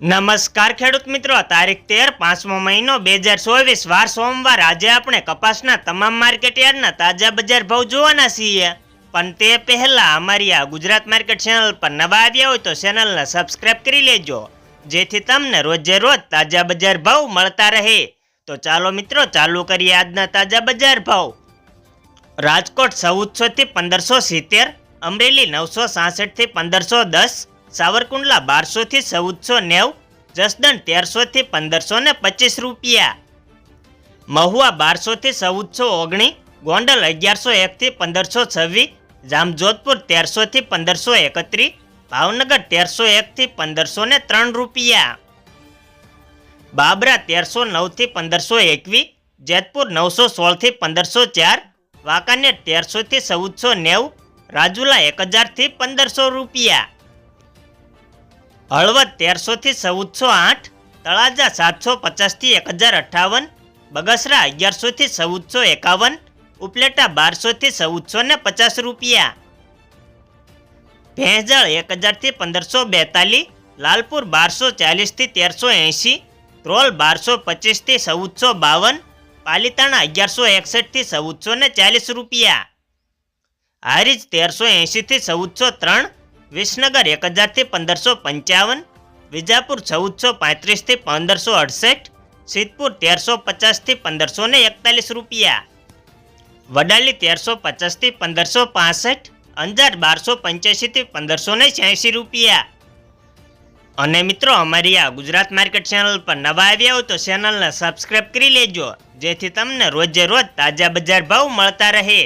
નમસ્કાર ખેડૂત મિત્રો, તારીખ 13 મહિનો 2024 વાર સોમવાર. આજે આપણે કપાસના તમામ માર્કેટ યાર્ડના તાજા બજાર ભાવ જોવાના છીએ. પણ તે પહેલા અમારી આ ગુજરાત માર્કેટ ચેનલ પર નવા આવ્યા હોય તો ચેનલને સબસ્ક્રાઇબ કરી લેજો, જેથી તમને રોજે રોજ તાજા બજાર ભાવ મળતા રહે. તો ચાલો મિત્રો ચાલુ કરીએ આજના તાજા બજાર ભાવ. રાજકોટ 1400 થી 1570, અમરેલી 966 થી 1510, સાવરકુંડલા 1200 થી 1490, જસદણ 1300 થી 1525 રૂપિયા, મહુવા 1200 થી 1419, ગોંડલ 1101 થી 1526, જામજોધપુર 1300 થી 1531, ભાવનગર 1301 થી 1503 રૂપિયા, બાબરા 1309 થી 1521, જેતપુર 916 થી 1504, વાંકાનેર 1300 થી 1490, રાજુલા 1000 થી 1500 રૂપિયા, હળવદ 1300 થી 1408, તળાજા 750 થી 1058, બગસરા 1100 થી 1451, ઉપલેટા 1200 થી 1450 રૂપિયા, ભેંસજળ 1000 થી 1542, લાલપુર 1240 થી 1380, ધ્રોલ 1225 થી 1452, પાલીતાણા 1161 થી 1440 રૂપિયા, હારીજ 1380 થી 1403, વિસનગર 1000 થી 1555, વિજાપુર 1435 થી 1568, સિદ્ધપુર 1350 થી 1541 રૂપિયા, વડાલી 1350 થી 1565, અંજાર 1285 થી 1586 રૂપિયા. અને મિત્રો, અમારી આ ગુજરાત માર્કેટ ચેનલ પર નવા આવ્યા હો તો ચેનલને સબસ્ક્રાઇબ કરી લેજો, જેથી તમને રોજે રોજ તાજા બજાર ભાવ મળતા રહે.